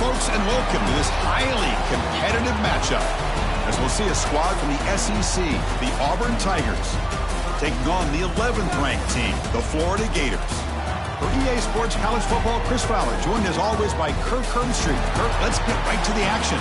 folks, and welcome to this highly competitive matchup, as we'll see a squad from the SEC, the Auburn Tigers, taking on the 11th ranked team, the Florida Gators. For EA Sports College Football, Chris Fowler, joined as always by Kirk Herbstreit. Kirk, let's get right to the action.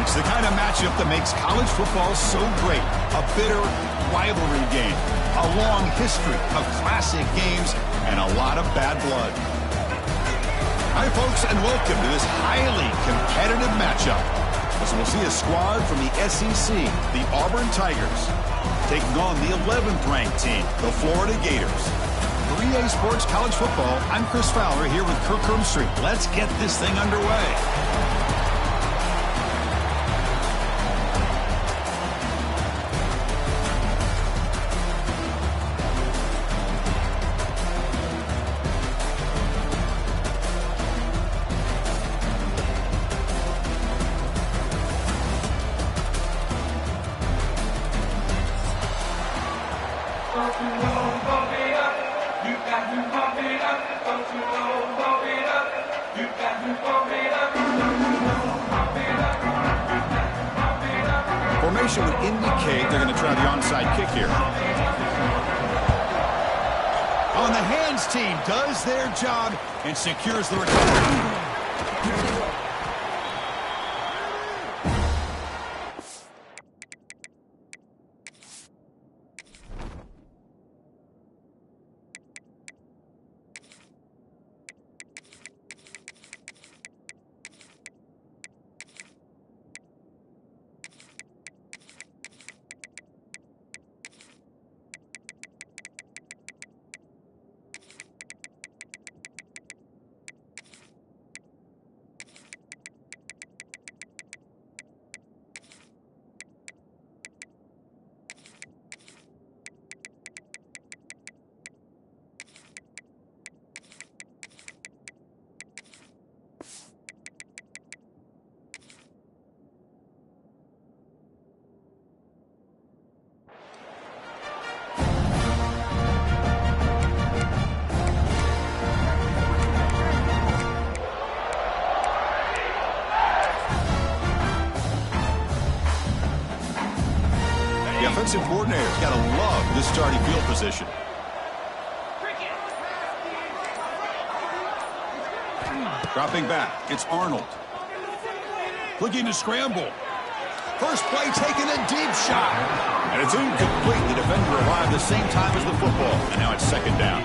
It's the kind of matchup that makes college football so great. A bitter rivalry game, a long history of classic games, and a lot of bad blood. Hi, folks, and welcome to this highly competitive matchup, as we'll see a squad from the SEC, the Auburn Tigers, taking on the 11th ranked team, the Florida Gators. For EA Sports College Football, I'm Chris Fowler here with Kirk Herbstreit. Let's get this thing underway. Formation would indicate they're going to try the onside kick here. On the hands team does their job and secures the recovery. The offensive coordinator's got to love this starting field position. Dropping back, it's Arnold. Looking to scramble. First play taking a deep shot. And it's incomplete. The defender arrived the same time as the football. And now it's second down.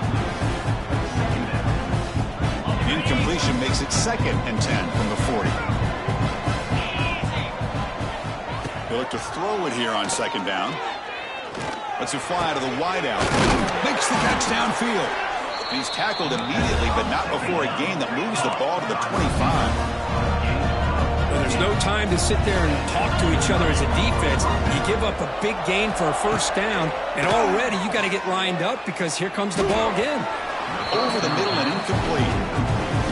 Incompletion makes it 2nd and 10 from the 40. They look to throw it here on 2nd down. Lets it fly to the wideout. Makes the catch downfield. He's tackled immediately, but not before a gain that moves the ball to the 25. Well, there's no time to sit there and talk to each other as a defense. You give up a big gain for a 1st down, and already you got to get lined up because here comes the ball again. Over the middle and incomplete.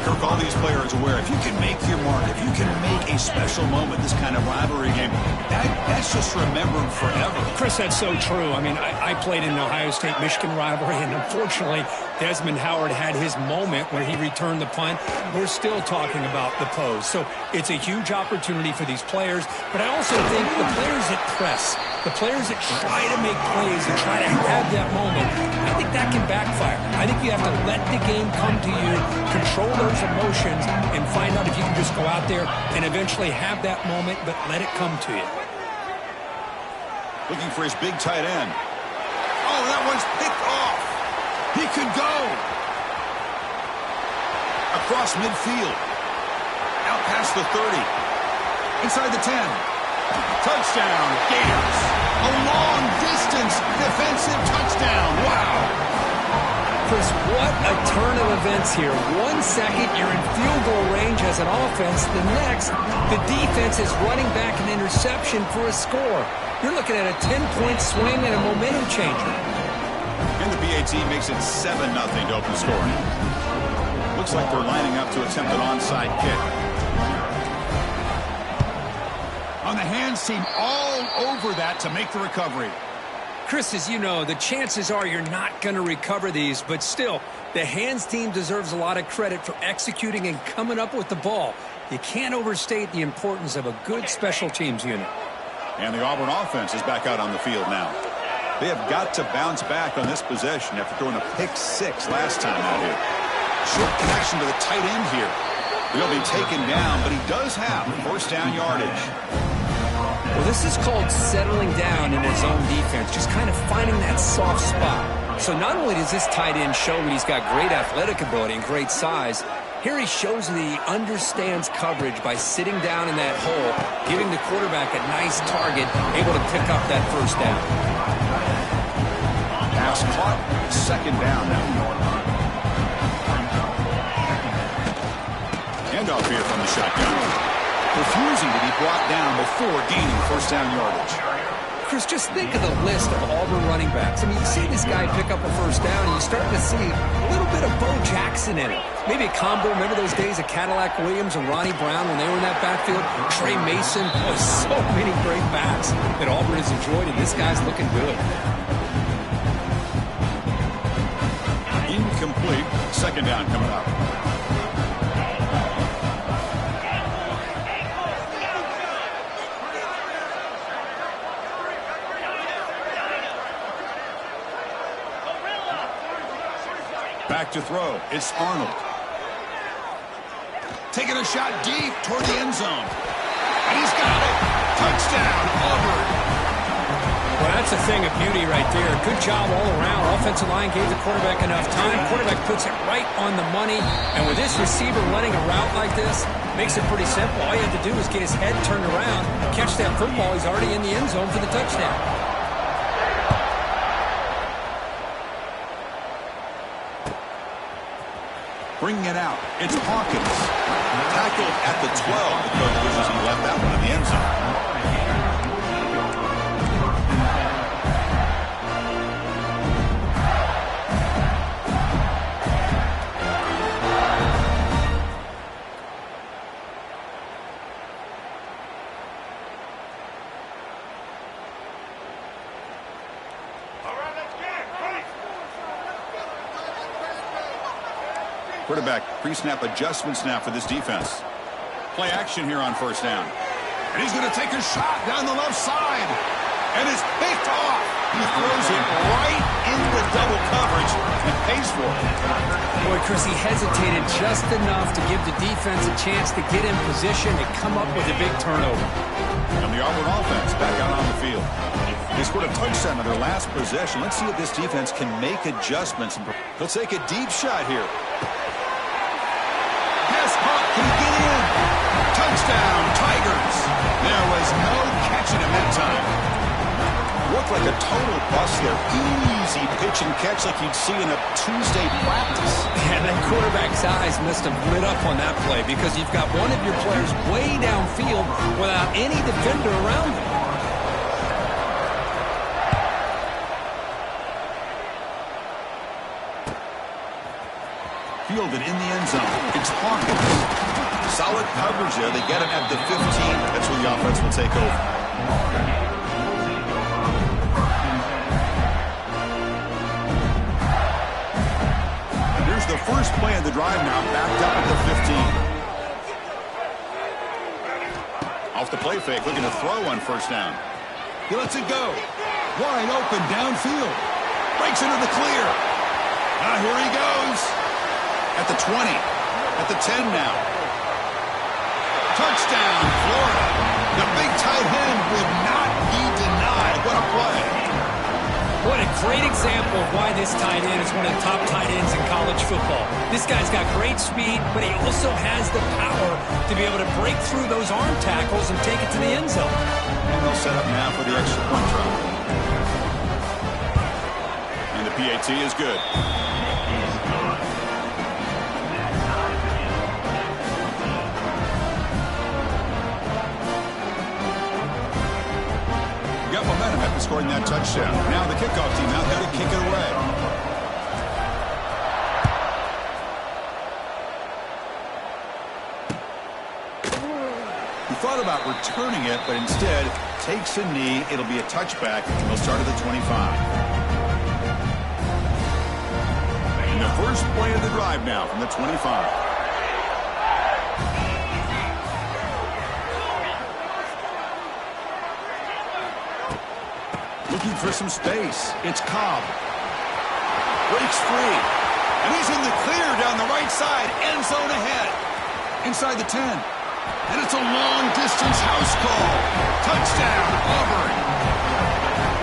Kirk, all these players aware, if you can make your mark, if you can make a special moment, this kind of rivalry game, that's just remembered forever. Chris, that's so true. I mean, I played in the Ohio State-Michigan rivalry, and unfortunately, Desmond Howard had his moment where he returned the punt. We're still talking about the pose. So it's a huge opportunity for these players, but I also think the players that press, the players that try to make plays and try to have that moment, I think that can backfire. I think you have to let the game come to you, control those emotions, and find out if you can just go out there and eventually have that moment, but let it come to you. Looking for his big tight end. Oh, that one's picked off. He could go. Across midfield. Out past the 30. Inside the 10. Touchdown, Gators. A long-distance defensive touchdown. Wow. Chris, what a turn of events here. 1 second, you're in field goal range as an offense. The next, the defense is running back an interception for a score. You're looking at a 10-point swing and a momentum changer. And the BAT makes it 7-0 to open the scoring. Looks like they're lining up to attempt an onside kick. On the hands team, all over that to make the recovery. Chris, as you know, the chances are you're not going to recover these, but still, the hands team deserves a lot of credit for executing and coming up with the ball. You can't overstate the importance of a good special teams unit. And the Auburn offense is back out on the field now. They have got to bounce back on this possession after throwing a pick-6 last time out here. Short connection to the tight end here. He'll be taken down, but he does have 1st down yardage. Well, this is called settling down in his own defense, just kind of finding that soft spot. So not only does this tight end show that he's got great athletic ability and great size, here he shows that he understands coverage by sitting down in that hole, giving the quarterback a nice target, able to pick up that 1st down. Pass caught, 2nd down now. Handoff here from the shotgun. Refusing to be brought down before gaining 1st down yardage. Chris, just think of the list of Auburn running backs. I mean, you see this guy pick up a 1st down, and you start to see a little bit of Bo Jackson in it. Maybe a combo. Remember those days of Cadillac Williams and Ronnie Brown when they were in that backfield? Trey Mason. Oh, so many great backs that Auburn has enjoyed, and this guy's looking good. Incomplete. 2nd down coming up. Back to throw. It's Arnold. Taking a shot deep toward the end zone. And he's got it. Touchdown, Auburn. Well, that's a thing of beauty right there. Good job all around. Offensive line gave the quarterback enough time. Quarterback puts it right on the money. And with this receiver running a route like this, makes it pretty simple. All you have to do is get his head turned around, catch that football. He's already in the end zone for the touchdown. Bringing it out. It's Hawkins. Tackled at the 12. The coach wishes he left that one in the end zone. Quarterback pre-snap adjustments now for this defense. Play action here on 1st down. And he's going to take a shot down the left side. And it's picked off. He throws it right into double coverage and pays for it. Boy, Chris, he hesitated just enough to give the defense a chance to get in position and come up with a big turnover. And the Auburn offense back out on the field. They scored a touchdown on their last possession. Let's see if this defense can make adjustments. Let's take a deep shot here. looked like a total bust there. Easy pitch and catch like you'd see in a Tuesday practice. And that quarterback's eyes must have lit up on that play because you've got one of your players way downfield without any defender around him. Fielded in the end zone. It's Hawkins. Solid coverage there. They get him at the 15. That's where the offense will take over. Here's the first play of the drive now, backed up at the 15. Off the play fake, looking to throw on first down. He lets it go. Wide open downfield. Breaks into the clear. Now here he goes. At the 20. At the 10 now. Touchdown, Florida. The big tight end would not be denied. What a play. What a great example of why this tight end is one of the top tight ends in college football. This guy's got great speed, but he also has the power to be able to break through those arm tackles and take it to the end zone. And they'll set up now for the extra point try. And the PAT is good. Got momentum after scoring that touchdown. Now the kickoff team out there to kick it away. He thought about returning it, but instead takes a knee. It'll be a touchback, and they'll start at the 25. And the first play of the drive now from the 25. Looking for some space. It's Cobb. Breaks free. And he's in the clear down the right side. End zone ahead. Inside the 10. And it's a long-distance house call. Touchdown, Auburn.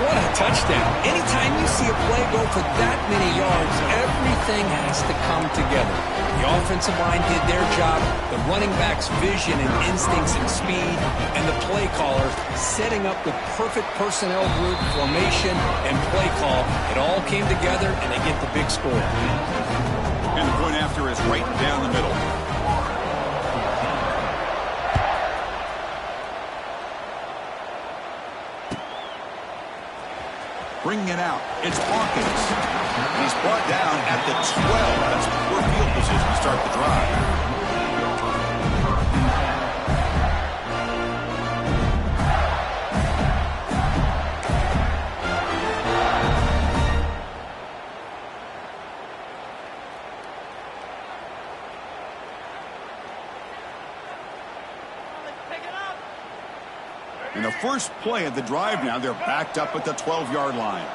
What a touchdown. Anytime you see a play go for that many yards, everything has to come together. The offensive line did their job, the running back's vision and instincts and speed, and the play caller setting up the perfect personnel group, formation, and play call. It all came together, and they get the big score. And the point after is right down the middle. Bringing it out. It's Hawkins. He's brought down at the 12. That's poor field position to start the drive. In the first play of the drive now, they're backed up at the 12-yard line.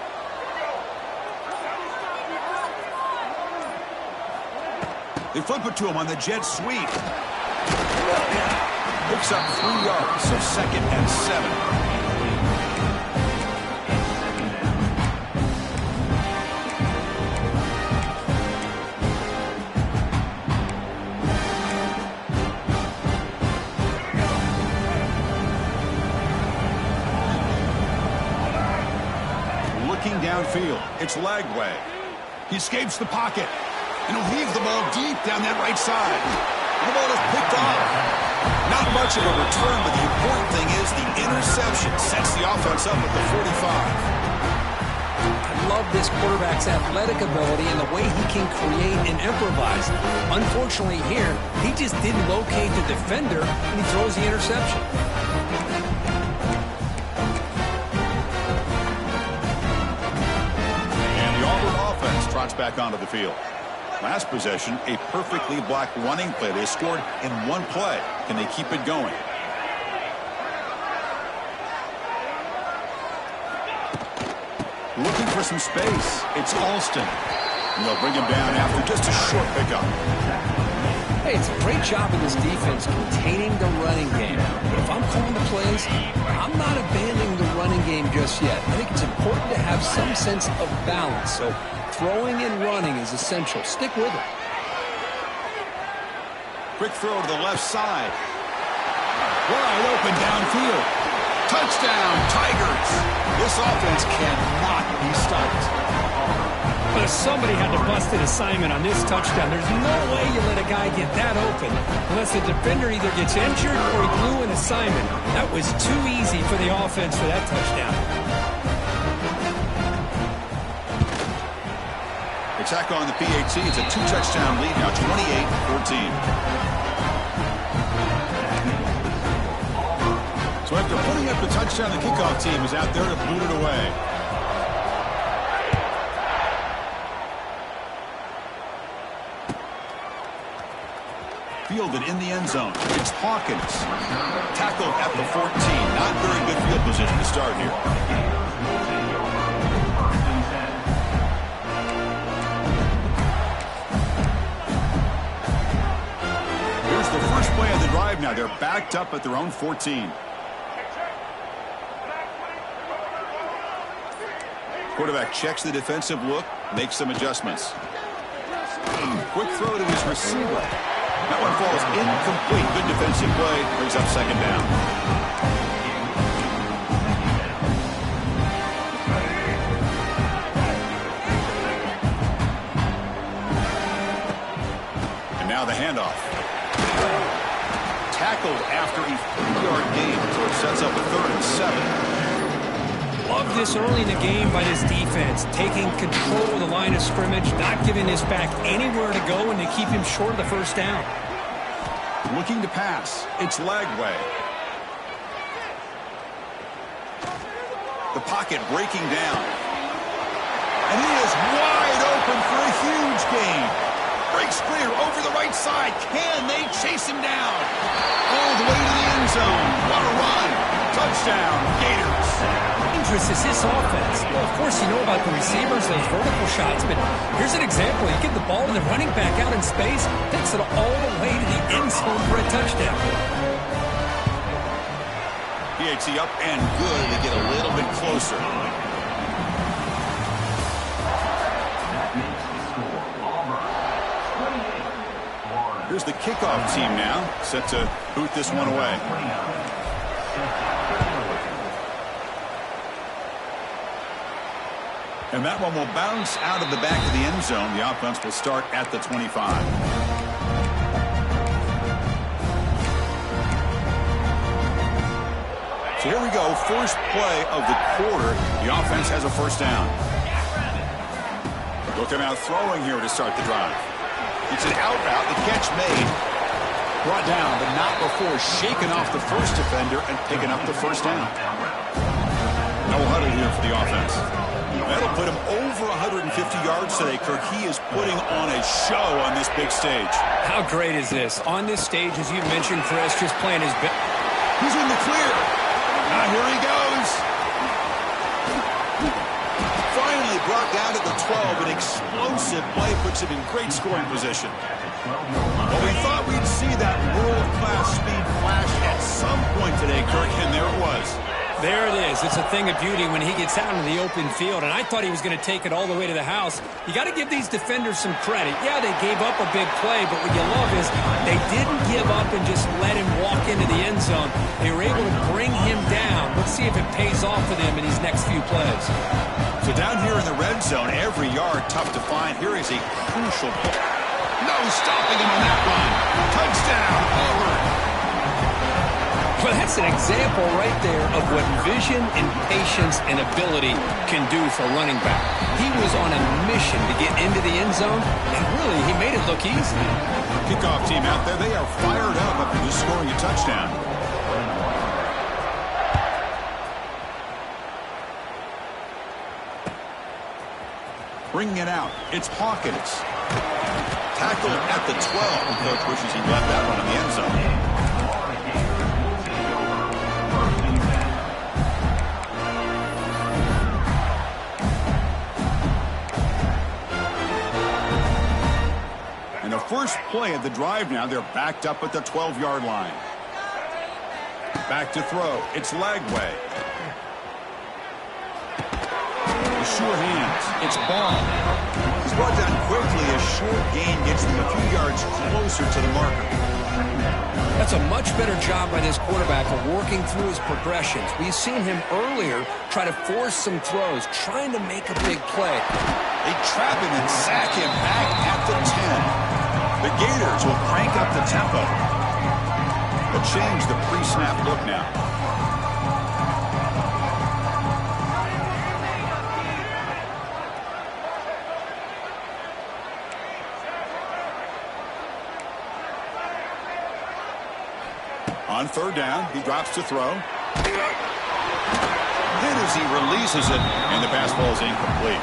They flip it to him on the jet sweep. Picks up 3 yards, so 2nd and 7. Downfield. It's Lagway. He escapes the pocket. And he'll heave the ball deep down that right side. And the ball is picked off. Not much of a return, but the important thing is the interception sets the offense up at the 45. I love this quarterback's athletic ability and the way he can create and improvise. Unfortunately here, he just didn't locate the defender, and he throws the interception. Trots back onto the field. Last possession, a perfectly blocked running play. They scored in one play. Can they keep it going? Looking for some space. It's Alston. And they'll bring him down after just a short pickup. Hey, it's a great job of this defense containing the running game. But if I'm calling the plays, I'm not abandoning the running game just yet. I think it's important to have some sense of balance. So throwing and running is essential. Stick with it. Quick throw to the left side. Wide open downfield. Touchdown, Tigers. This offense cannot be stopped. But somebody had to bust an assignment on this touchdown. There's no way you let a guy get that open unless the defender either gets injured or he blew an assignment. That was too easy for the offense for that touchdown. Attack on the PAT. It's a 2-touchdown lead now, 28-14. So after putting up the touchdown, the kickoff team is out there to boot it away. Fielded in the end zone. It's Hawkins. Tackled at the 14. Not very good field position to start here. Here's the first play of the drive now. They're backed up at their own 14. Quarterback checks the defensive look, makes some adjustments. Quick throw to his receiver. That one falls incomplete. Good defensive play. Brings up second down. And now the handoff. Tackled after a 3-yard gain, so it sets up a 3rd and 7. Love this early in the game by this defense, taking control of the line of scrimmage, not giving this back anywhere to go, and to keep him short of the first down. Looking to pass. It's Lagway. The pocket breaking down. And he is wide open for a huge gain. Breaks clear over the right side. Can they chase him down? All the way to the end zone. What a run. Touchdown, Gators. Dangerous is this offense. Well, of course, you know about the receivers, those vertical shots, but here's an example. You get the ball to the running back out in space, takes it all the way to the end zone for a touchdown. PAT up and good. They get a little bit closer. Here's the kickoff team now, set to boot this one away. And that one will bounce out of the back of the end zone. The offense will start at the 25. So here we go. First play of the quarter. The offense has a first down. Looking out throwing here to start the drive. It's an out route. The catch made. Brought down, but not before shaking off the first defender and picking up the first down. No huddle here for the offense. That'll put him over 150 yards today, Kirk. He is putting on a show on this big stage. How great is this? On this stage, as you mentioned, Chris, just playing his bit. He's in the clear. Now here he goes. Finally brought down to the 12. An explosive play puts him in great scoring position. Well, we thought we'd see that world-class speed flash at some point today, Kirk, and there it was. There it is. It's a thing of beauty when he gets out into the open field, and I thought he was going to take it all the way to the house. You got to give these defenders some credit. Yeah, they gave up a big play, but what you love is they didn't give up and just let him walk into the end zone. They were able to bring him down. Let's see if it pays off for them in these next few plays. So down here in the red zone, every yard tough to find. Here is a crucial play. No stopping him on that run. Touchdown, Auburn. Well, that's an example right there of what vision and patience and ability can do for a running back. He was on a mission to get into the end zone, and really, he made it look easy. Kickoff team out there, they are fired up after just scoring a touchdown. Bringing it out, it's Hawkins. Tackled at the 12. The coach wishes he left that one in the end zone. And the first play of the drive now, they're backed up at the 12-yard line. Back to throw. It's Lagway. Sure hands. It's Ball. He's brought down quickly. A short gain gets them a few yards closer to the marker. That's a much better job by this quarterback of working through his progressions. We've seen him earlier try to force some throws, trying to make a big play. They trap him and sack him back at the 10. The Gators will crank up the tempo. But change the pre-snap look now. On third down, he drops to throw. Then as he releases it, and the pass ball is incomplete.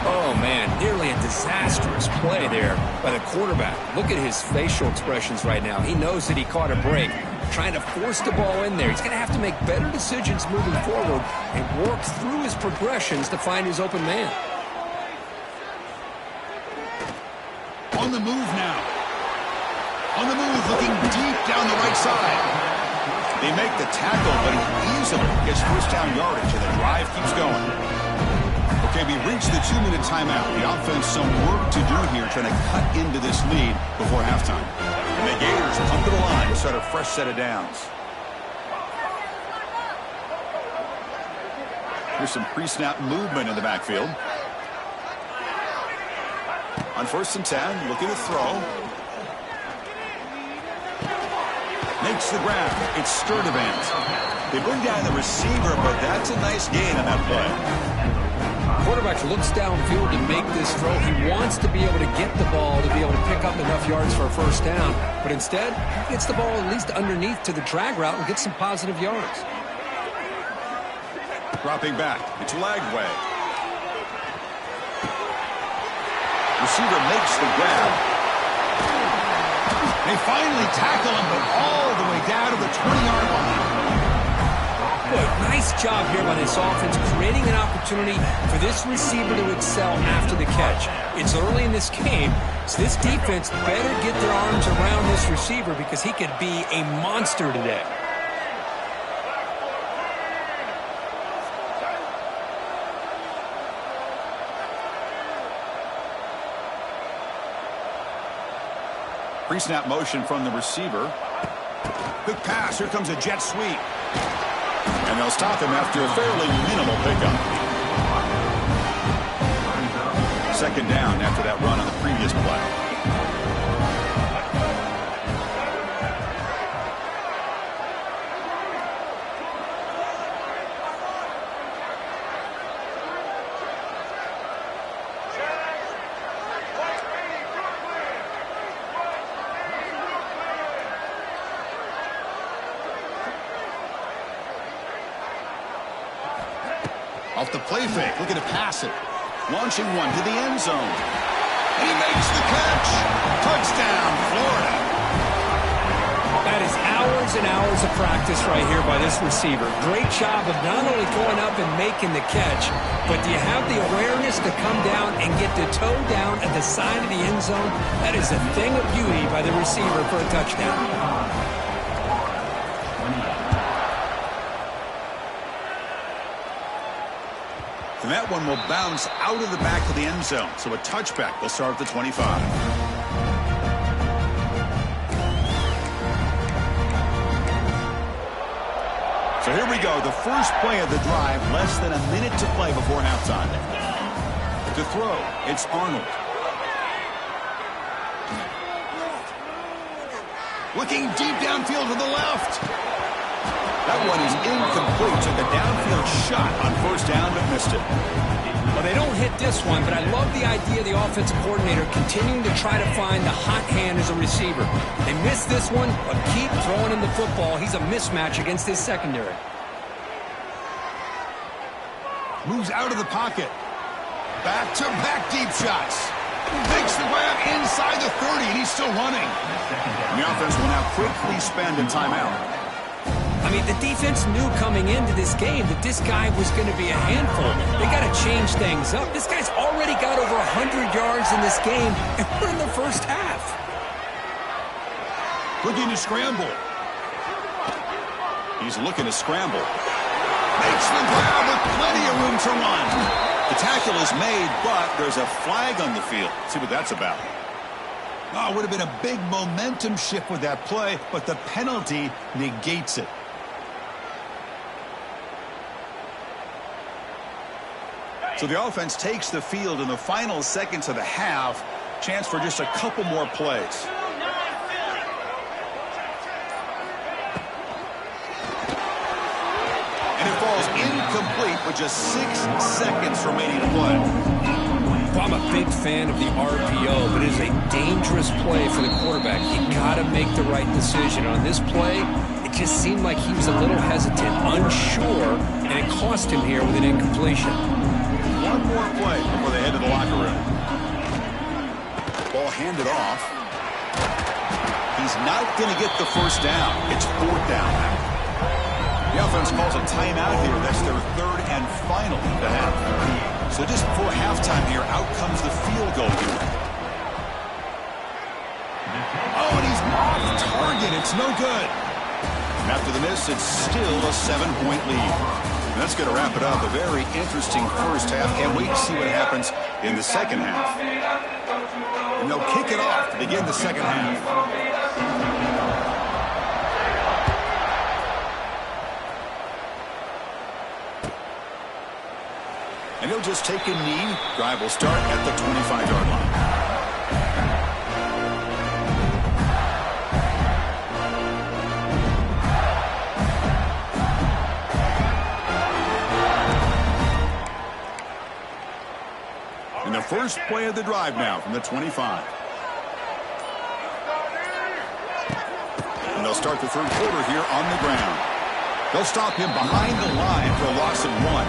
Oh, man, nearly a disastrous play there by the quarterback. Look at his facial expressions right now. He knows that he caught a break, trying to force the ball in there. He's going to have to make better decisions moving forward and work through his progressions to find his open man. On the move now. On the move, looking deep down the right side. They make the tackle, but he easily gets first down yardage, and the drive keeps going. Okay, we reached the 2-minute timeout. The offense some work to do here, trying to cut into this lead before halftime. And the Gators come to the line to start a fresh set of downs. Here's some pre-snap movement in the backfield. On 1st and 10, looking to throw. Makes the grab. It's Sturdivant. They bring down the receiver, but that's a nice gain on that play. Quarterback looks downfield to make this throw. He wants to be able to get the ball to be able to pick up enough yards for a first down, but instead, he gets the ball at least underneath to the drag route and gets some positive yards. Dropping back. It's Lagway. Receiver makes the grab. They finally tackle him, but all the way down to the 20-yard line. Boy, nice job here by this offense, creating an opportunity for this receiver to excel after the catch. It's early in this game, so this defense better get their arms around this receiver because he could be a monster today. Pre-snap motion from the receiver. Quick pass. Here comes a jet sweep. And they'll stop him after a fairly minimal pickup. 2nd down after that run on the previous play. Off the play fake, looking to pass it. Launching one to the end zone. And he makes the catch. Touchdown, Florida. That is hours and hours of practice right here by this receiver. Great job of not only going up and making the catch, but do you have the awareness to come down and get the toe down at the side of the end zone? That is a thing of beauty by the receiver for a touchdown. And that one will bounce out of the back of the end zone. So a touchback. They'll start at the 25. So here we go. The first play of the drive. Less than a minute to play before halftime. To throw, it's Arnold. Looking deep downfield to the left. That one is incomplete. Took a downfield shot on 1st down, but missed it. Well, they don't hit this one, but I love the idea of the offensive coordinator continuing to try to find the hot hand as a receiver. They missed this one, but keep throwing him the football. He's a mismatch against his secondary. Moves out of the pocket. Back-to-back deep shots. Makes the grab inside the 30, and he's still running. And the offense will now quickly spend a timeout. I mean, the defense knew coming into this game that this guy was going to be a handful. They got to change things up. This guy's already got over 100 yards in this game, and we're in the first half. Looking to scramble. He's looking to scramble. Makes the grab with plenty of room to run. The tackle is made, but there's a flag on the field. Let's see what that's about. Oh, it would have been a big momentum shift with that play, but the penalty negates it. So the offense takes the field in the final seconds of the half. Chance for just a couple more plays. And it falls incomplete with just 6 seconds remaining to play. Well, I'm a big fan of the RPO, but it is a dangerous play for the quarterback. You got to make the right decision. On this play, it just seemed like he was a little hesitant, unsure, and it cost him here with an incompletion. One more play before they head to the locker room. Ball handed off. He's not going to get the first down. It's 4th down now. The offense calls a timeout here. That's their 3rd and final of the half. So just before halftime here, out comes the field goal unit. Oh, and he's off target. It's no good. And after the miss, it's still a 7-point lead. And that's going to wrap it up. A very interesting first half. Can't wait to see what happens in the second half. And they'll kick it off to begin the second half. And he'll just take a knee. Drive will start at the 25-yard line. And the first play of the drive now from the 25. And they'll start the third quarter here on the ground. They'll stop him behind the line for a loss of 1.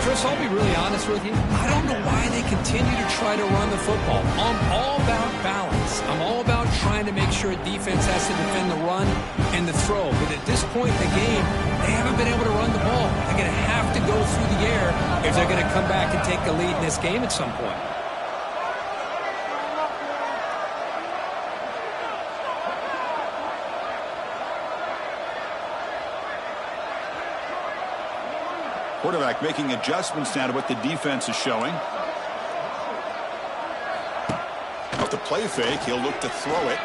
Chris, I'll be really honest with you. I don't know why they continue to try to run the football. I'm all about balance. I'm all about trying to make sure defense has to defend the run and the throw. But at this point in the game, they haven't been able to run the ball. They're going to have to go through the air if they're going to come back and take the lead in this game at some point. Quarterback making adjustments now to what the defense is showing. Off the play fake, he'll look to throw it.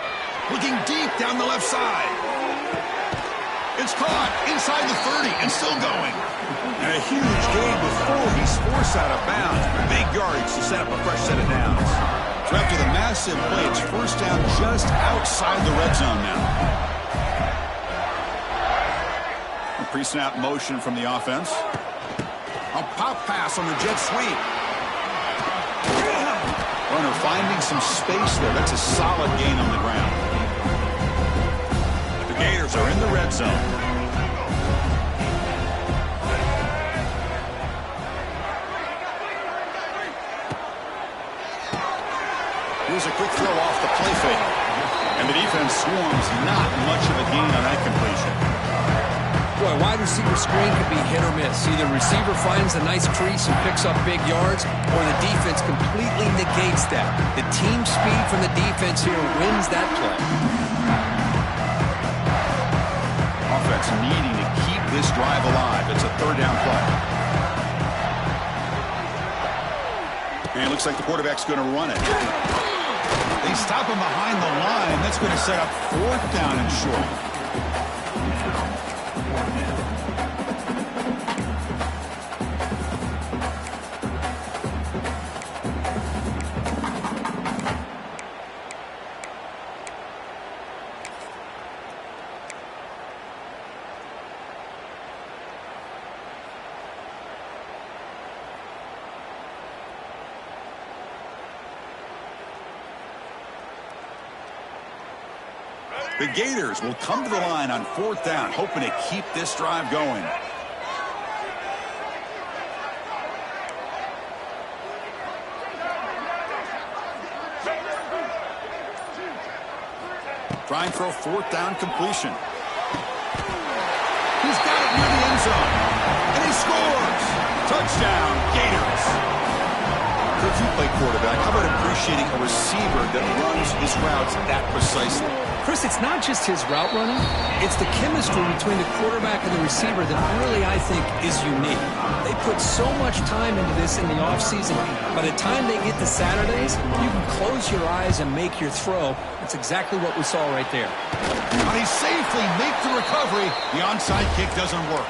Looking deep down the left side. It's caught inside the 30 and still going. And a huge gain before he's forced out of bounds. Big yardage to set up a fresh set of downs. So after the massive play, it's first down just outside the red zone now. A pre-snap motion from the offense. A pop pass on the jet sweep. Runner finding some space there. That's a solid gain on the ground. The Gators are in the red zone. Here's a quick throw off the play fake. And the defense swarms. Not much of a gain on that completion. Boy, wide receiver screen can be hit or miss. Either receiver finds a nice crease and picks up big yards, or the defense completely negates that. The team speed from the defense here wins that play. Offense needing to keep this drive alive. It's a 3rd down play. And it looks like the quarterback's going to run it. They stop him behind the line. That's going to set up 4th down and short. The Gators will come to the line on 4th down, hoping to keep this drive going. Trying for a 4th down completion. He's got it near the end zone. And he scores! Touchdown, Gators! If you play quarterback, how about appreciating a receiver that runs his routes that precisely? Chris, it's not just his route running. It's the chemistry between the quarterback and the receiver that really, I think, is unique. They put so much time into this in the offseason. By the time they get to Saturdays, you can close your eyes and make your throw. That's exactly what we saw right there. But he safely makes the recovery. The onside kick doesn't work.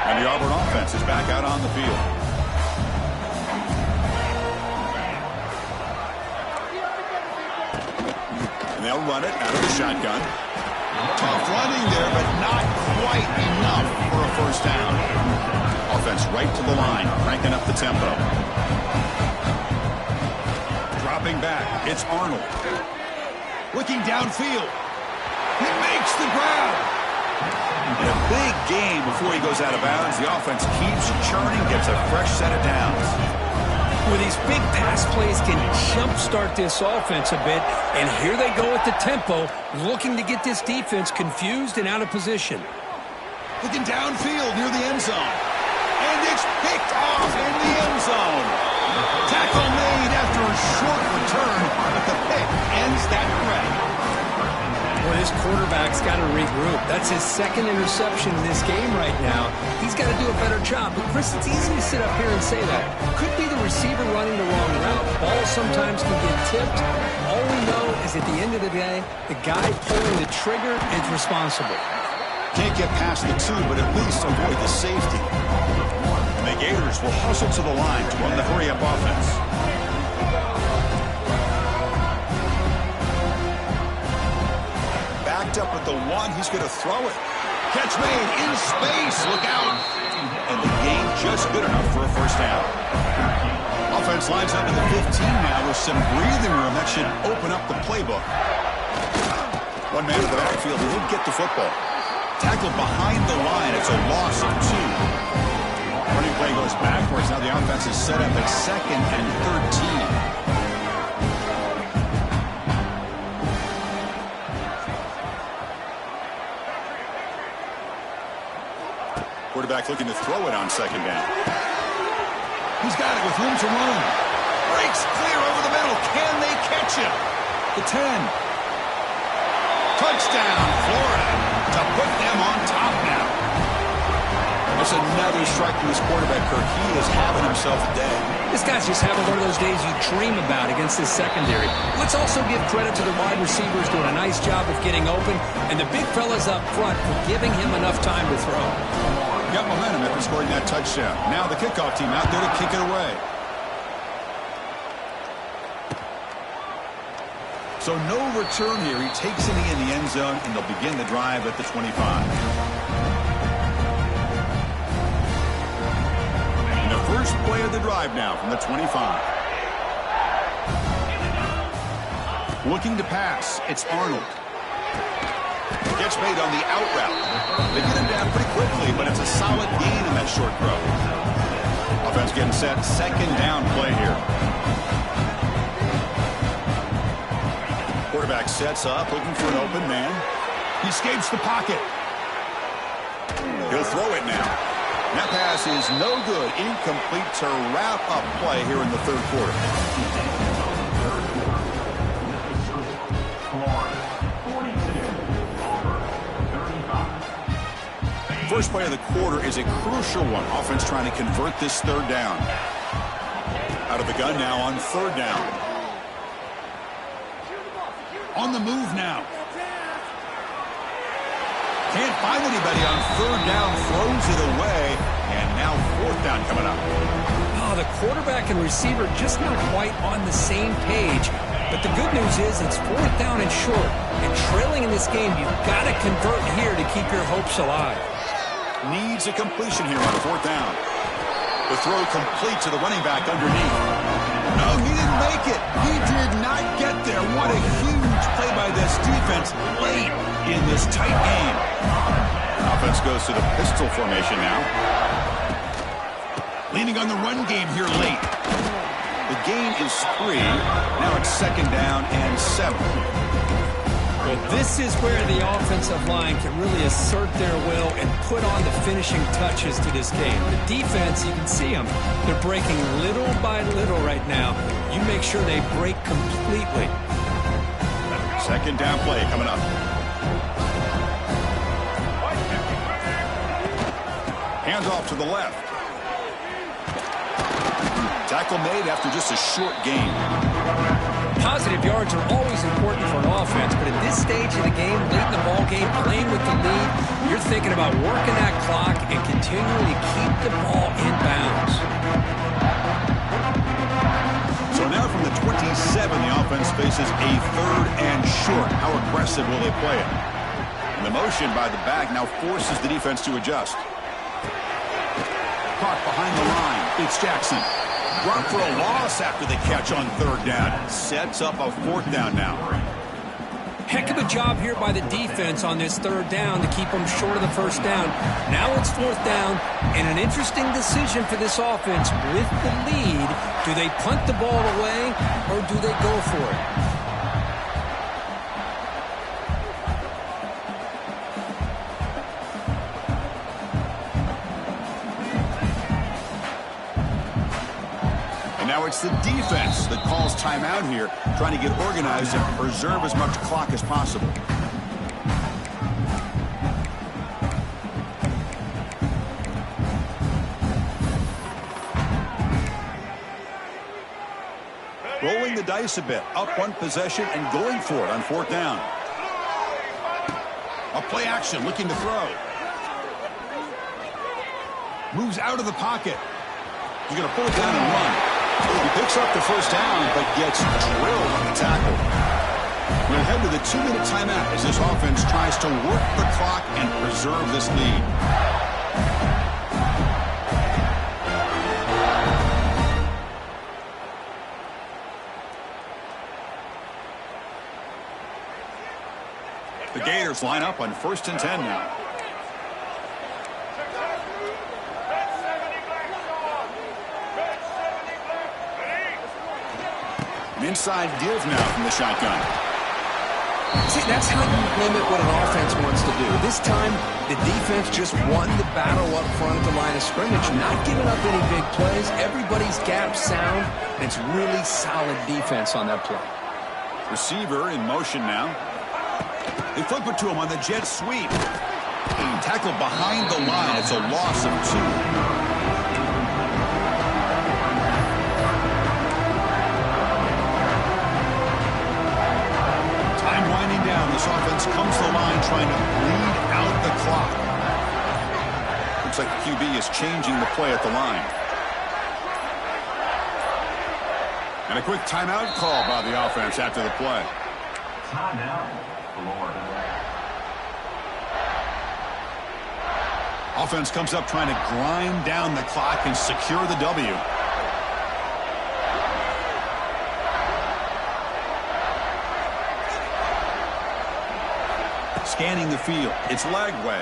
And the Auburn offense is back out on the field. And they'll run it out of the shotgun. Tough running there, but not quite enough for a first down. Offense right to the line, cranking up the tempo. Dropping back, it's Arnold. Looking downfield. He makes the grab. In a big game before he goes out of bounds, the offense keeps churning, gets a fresh set of downs. Well, these big pass plays can jumpstart this offense a bit, and here they go at the tempo, looking to get this defense confused and out of position. Looking downfield near the end zone. And it's picked off in the end zone. Tackle made after a short return, but the pick ends that threat. Well, this quarterback's got to regroup. That's his second interception in this game right now. He's got to do a better job. But, Chris, it's easy to sit up here and say that. Could be the receiver running the wrong route. Ball sometimes can get tipped. All we know is at the end of the day, the guy pulling the trigger is responsible. Can't get past the two, but at least avoid the safety. And the Gators will hustle to the line to run the hurry-up offense. Up at the one, he's going to throw it. Catch made in space. Look out. And the game just good enough for a first down. Offense lines up in the 15 now with some breathing room. That should open up the playbook. One man in the backfield. He didn't get the football. Tackled behind the line. It's a loss of 2. Running play goes backwards. Now the offense is set up at 2nd and 13. Quarterback looking to throw it on 2nd down. He's got it with room to run. Breaks clear over the middle. Can they catch him? The 10. Touchdown, Florida, to put them on top now. That's another strike from this quarterback, Kirk. He is having himself a day. This guy's just having one of those days you dream about against this secondary. Let's also give credit to the wide receivers doing a nice job of getting open, and the big fellas up front for giving him enough time to throw. Got momentum after scoring that touchdown. Now the kickoff team out there to kick it away. So no return here. He takes it in the end zone, and they'll begin the drive at the 25. And the first play of the drive now from the 25. Looking to pass. It's Arnold. Gets made on the out route. They get him down pretty quickly, but it's a solid gain in that short throw. Offense getting set. 2nd down play here. Quarterback sets up, looking for an open man. He escapes the pocket. He'll throw it now. That pass is no good. Incomplete to wrap up play here in the 3rd quarter. First play of the quarter is a crucial one. Offense trying to convert this 3rd down. Out of the gun now on 3rd down. On the move now. Can't find anybody on 3rd down. Throws it away. And now 4th down coming up. Oh, the quarterback and receiver just not quite on the same page. But the good news is it's 4th down and short. And trailing in this game, you've got to convert here to keep your hopes alive. Needs a completion here on 4th down. The throw complete to the running back underneath. No, he didn't make it. He did not get there. What a huge play by this defense late in this tight game. Offense goes to the pistol formation now. Leaning on the run game here late. The gain is 3. Now it's 2nd down and 7. Well, this is where the offensive line can really assert their will and put on the finishing touches to this game. The defense, you can see them. They're breaking little by little right now. You make sure they break completely. Second down play coming up. Hands off to the left. Tackle made after just a short gain. Positive yards are always important for an offense, but at this stage of the game, late in the ball game, playing with the lead, you're thinking about working that clock and continuing to keep the ball in bounds. So now from the 27, the offense faces a third and short. How aggressive will they play it? And the motion by the back now forces the defense to adjust. Caught behind the line. It's Jackson. Run for a loss after the catch on third down. Sets up a fourth down now. Heck of a job here by the defense on this third down to keep them short of the first down. Now it's fourth down, and an interesting decision for this offense with the lead. Do they punt the ball away, or do they go for it? Now it's the defense that calls timeout here, trying to get organized and preserve as much clock as possible. Rolling the dice a bit, up one possession and going for it on fourth down. A play action, looking to throw. Moves out of the pocket. He's going to pull it down and run. He picks up the first down, but gets drilled on the tackle. We'll head to the 2-minute timeout as this offense tries to work the clock and preserve this lead. The Gators line up on 1st and 10 now. Inside give now from the shotgun. See, that's how you limit what an offense wants to do. This time, the defense just won the battle up front at the line of scrimmage, not giving up any big plays. Everybody's gap sound, and it's really solid defense on that play. Receiver in motion now. They flip it to him on the jet sweep. Tackled behind the line. It's a loss of 2. This offense comes to the line trying to bleed out the clock. Looks like the QB is changing the play at the line. And a quick timeout call by the offense after the play. Timeout, Florida. Offense comes up trying to grind down the clock and secure the W. Scanning the field. It's Lagway.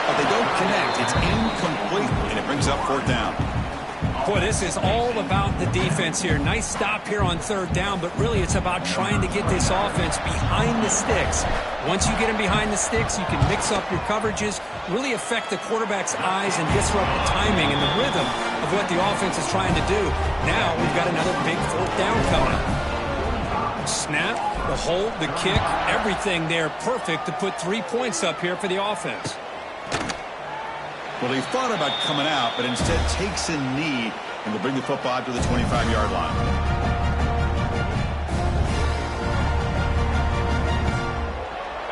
But they don't connect. It's incomplete, and it brings up fourth down. Boy, this is all about the defense here. Nice stop here on third down, but really it's about trying to get this offense behind the sticks. Once you get them behind the sticks, you can mix up your coverages, really affect the quarterback's eyes and disrupt the timing and the rhythm of what the offense is trying to do. Now we've got another big fourth down coming up. Snap, the hold, the kick, everything there perfect to put 3 points up here for the offense. Well, he thought about coming out, but instead takes a knee and will bring the football to the 25-yard line.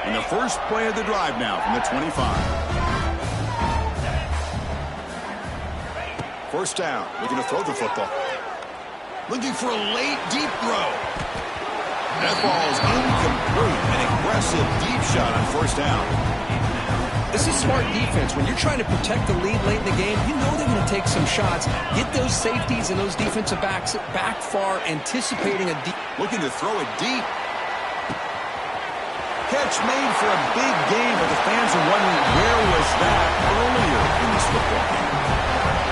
And the first play of the drive now from the 25. First down, looking to throw the football. Looking for a late, deep throw. That ball is incomplete. An aggressive deep shot on first down. This is smart defense. When you're trying to protect the lead late in the game, you know they're going to take some shots. Get those safeties and those defensive backs back far, anticipating a deep. Looking to throw it deep. Catch made for a big game, but the fans are wondering where was that earlier in this football game.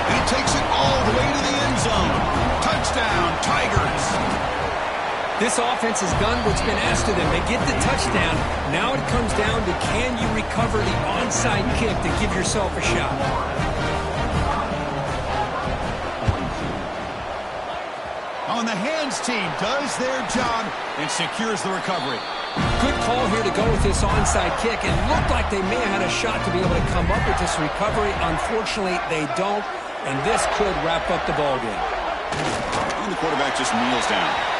And he takes it all the way to the end zone. Touchdown, Tigers. This offense has done what's been asked of them. They get the touchdown. Now it comes down to, can you recover the onside kick to give yourself a shot? On the hands team does their job and secures the recovery. Good call here to go with this onside kick. It looked like they may have had a shot to be able to come up with this recovery. Unfortunately, they don't, and this could wrap up the ballgame. And the quarterback just kneels down.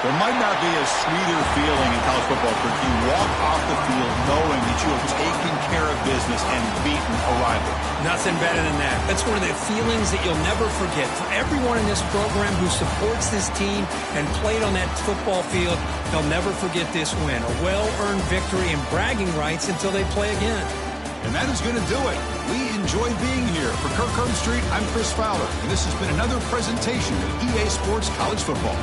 There might not be a sweeter feeling in college football if you walk off the field knowing that you have taken care of business and beaten a rival. Nothing better than that. That's one of the feelings that you'll never forget. For everyone in this program who supports this team and played on that football field, they'll never forget this win. A well-earned victory and bragging rights until they play again. And that is going to do it. We enjoy being here. For Kirk Herbstreit, I'm Chris Fowler, and this has been another presentation of EA Sports College Football.